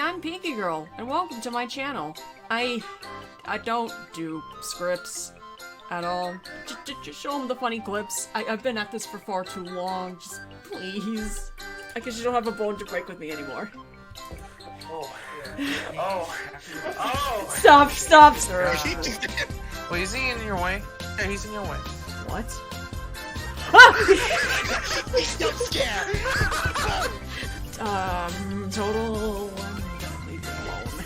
I'm Pinky Girl, and welcome to my channel. I don't do scripts at all. Just show them the funny clips. I've been at this for far too long. Just please. I guess you don't have a bone to break with me anymore. Oh. Oh. Stop, sir. Well, is he in your way? Yeah, he's in your way. What? Please don't scare. Total. Leave me alone.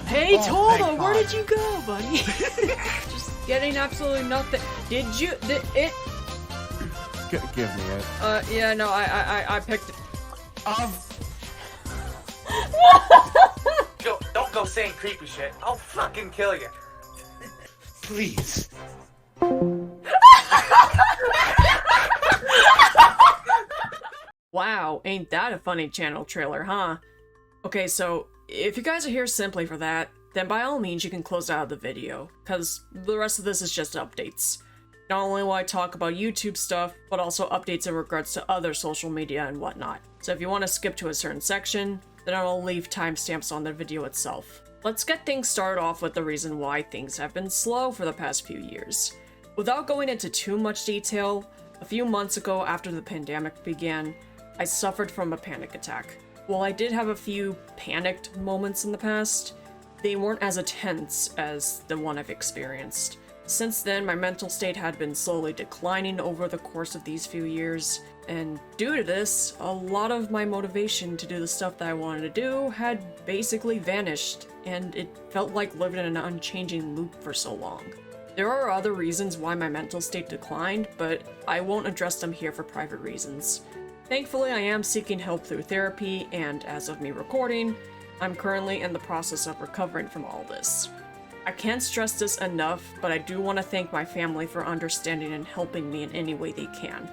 Hey, Total, where did you go, buddy? Just getting absolutely nothing. Did you? Give me it. Yeah, no, I picked it. Don't go saying creepy shit. I'll fucking kill you. Please. Wow, ain't that a funny channel trailer, huh? Okay, so if you guys are here simply for that, then by all means you can close out the video, because the rest of this is just updates. Not only will I talk about YouTube stuff, but also updates in regards to other social media and whatnot. So if you want to skip to a certain section, then I'll leave timestamps on the video itself. Let's get things started off with the reason why things have been slow for the past few years. Without going into too much detail, a few months ago after the pandemic began, I suffered from a panic attack. While I did have a few panicked moments in the past, they weren't as intense as the one I've experienced. Since then, my mental state had been slowly declining over the course of these few years, and due to this, a lot of my motivation to do the stuff that I wanted to do had basically vanished, and it felt like living in an unchanging loop for so long. There are other reasons why my mental state declined, but I won't address them here for private reasons. Thankfully, I am seeking help through therapy, and as of me recording, I'm currently in the process of recovering from all this. I can't stress this enough, but I do want to thank my family for understanding and helping me in any way they can.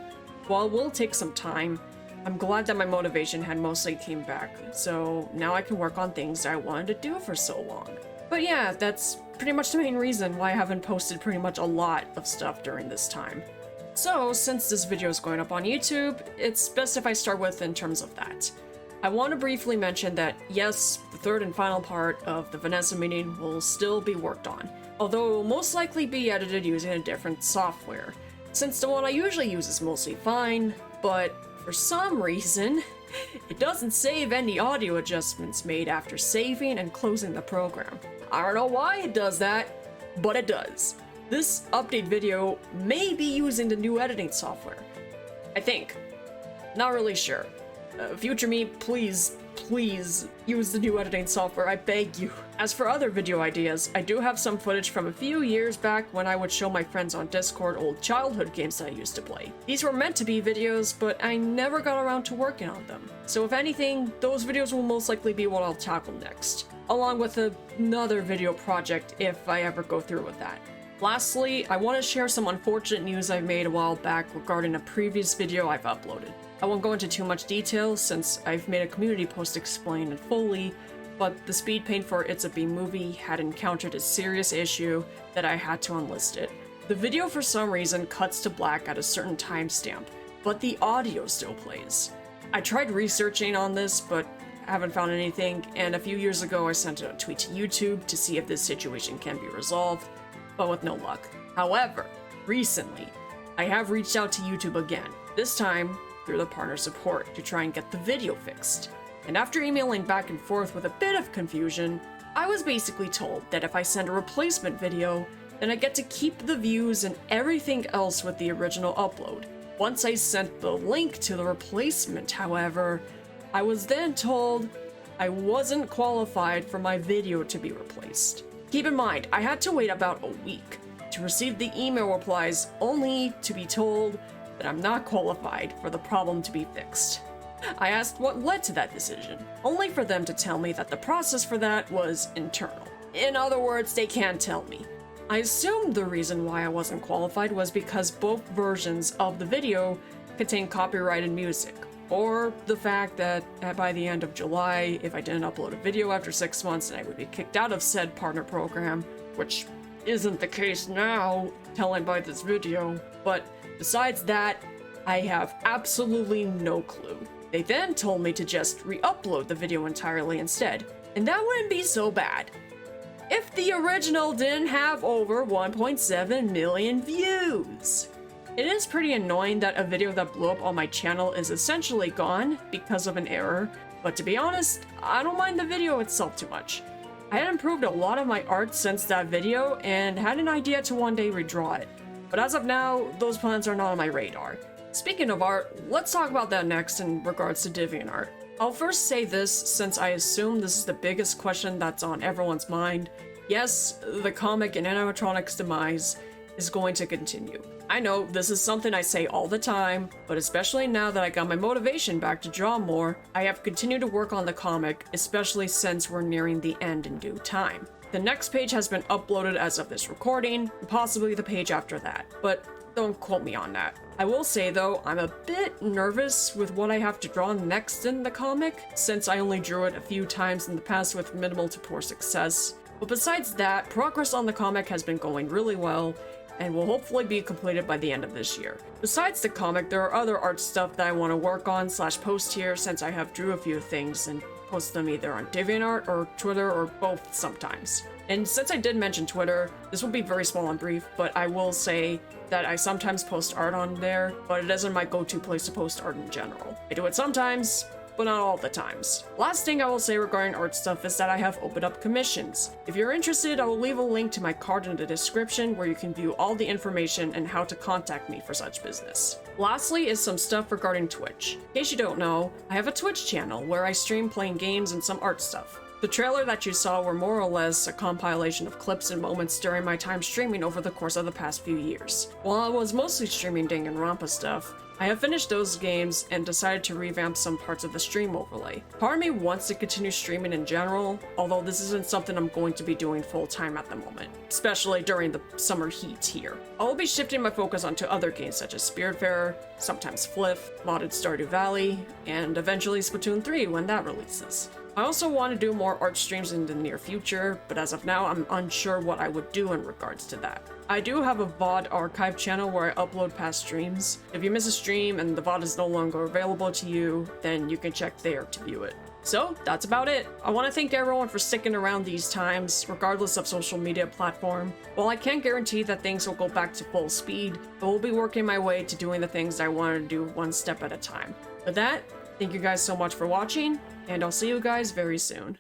While it will take some time, I'm glad that my motivation had mostly came back, so now I can work on things that I wanted to do for so long. But yeah, that's pretty much the main reason why I haven't posted pretty much a lot of stuff during this time. So, since this video is going up on YouTube, it's best if I start with in terms of that. I want to briefly mention that, yes, the third and final part of the Vanessa meeting will still be worked on, although it will most likely be edited using a different software, since the one I usually use is mostly fine, but for some reason, it doesn't save any audio adjustments made after saving and closing the program. I don't know why it does that, but it does. This update video may be using the new editing software. I think. Not really sure. Future me, please use the new editing software, I beg you. As for other video ideas, I do have some footage from a few years back when I would show my friends on Discord old childhood games that I used to play. These were meant to be videos, but I never got around to working on them. So if anything, those videos will most likely be what I'll tackle next, along with another video project if I ever go through with that. Lastly, I want to share some unfortunate news I made a while back regarding a previous video I've uploaded. I won't go into too much detail since I've made a community post explaining it fully, but the Speedpaint for It's a Bee movie had encountered a serious issue that I had to unlist it. The video for some reason cuts to black at a certain timestamp, but the audio still plays. I tried researching on this, but haven't found anything, and a few years ago I sent a tweet to YouTube to see if this situation can be resolved, but with no luck. However, recently, I have reached out to YouTube again, this time through the partner support, to try and get the video fixed. And after emailing back and forth with a bit of confusion, I was basically told that if I send a replacement video, then I get to keep the views and everything else with the original upload. Once I sent the link to the replacement, however, I was then told I wasn't qualified for my video to be replaced. Keep in mind, I had to wait about a week to receive the email replies, only to be told that I'm not qualified for the problem to be fixed. I asked what led to that decision, only for them to tell me that the process for that was internal. In other words, they can't tell me. I assumed the reason why I wasn't qualified was because both versions of the video contain copyrighted music, or the fact that by the end of July, if I didn't upload a video after 6 months, then I would be kicked out of said partner program, which isn't the case now, telling by this video. But besides that, I have absolutely no clue. They then told me to just re-upload the video entirely instead, and that wouldn't be so bad. If the original didn't have over 1.7 million views. It is pretty annoying that a video that blew up on my channel is essentially gone because of an error, but to be honest, I don't mind the video itself too much. I had improved a lot of my art since that video and had an idea to one day redraw it, but as of now, those plans are not on my radar. Speaking of art, let's talk about that next in regards to Deviantart. I'll first say this since I assume this is the biggest question that's on everyone's mind. Yes, the comic and animatronics demise is going to continue. I know this is something I say all the time, but especially now that I got my motivation back to draw more, I have continued to work on the comic, especially since we're nearing the end in due time. The next page has been uploaded as of this recording, and possibly the page after that, but don't quote me on that. I will say though, I'm a bit nervous with what I have to draw next in the comic, since I only drew it a few times in the past with minimal to poor success. But besides that, progress on the comic has been going really well, and will hopefully be completed by the end of this year. Besides the comic, there are other art stuff that I want to work on / post here, since I have drew a few things and post them either on Deviantart or Twitter or both sometimes. And since I did mention Twitter, this will be very small and brief, but I will say that I sometimes post art on there, but it isn't my go-to place to post art in general. I do it sometimes, but not all the times. Last thing I will say regarding art stuff is that I have opened up commissions. If you're interested, I will leave a link to my card in the description where you can view all the information and how to contact me for such business. Lastly is some stuff regarding Twitch. In case you don't know, I have a Twitch channel where I stream playing games and some art stuff. The trailer that you saw were more or less a compilation of clips and moments during my time streaming over the course of the past few years. While I was mostly streaming Danganronpa stuff, I have finished those games and decided to revamp some parts of the stream overlay. Part of me wants to continue streaming in general, although this isn't something I'm going to be doing full time at the moment, especially during the summer heat here. I will be shifting my focus onto other games such as Spiritfarer, sometimes Flyff, modded Stardew Valley, and eventually Splatoon 3 when that releases. I also want to do more art streams in the near future, but as of now, I'm unsure what I would do in regards to that. I do have a VOD archive channel where I upload past streams. If you miss a stream and the VOD is no longer available to you, then you can check there to view it. So, that's about it. I want to thank everyone for sticking around these times, regardless of social media platform. While I can't guarantee that things will go back to full speed, I will be working my way to doing the things I want to do one step at a time. With that, thank you guys so much for watching, and I'll see you guys very soon.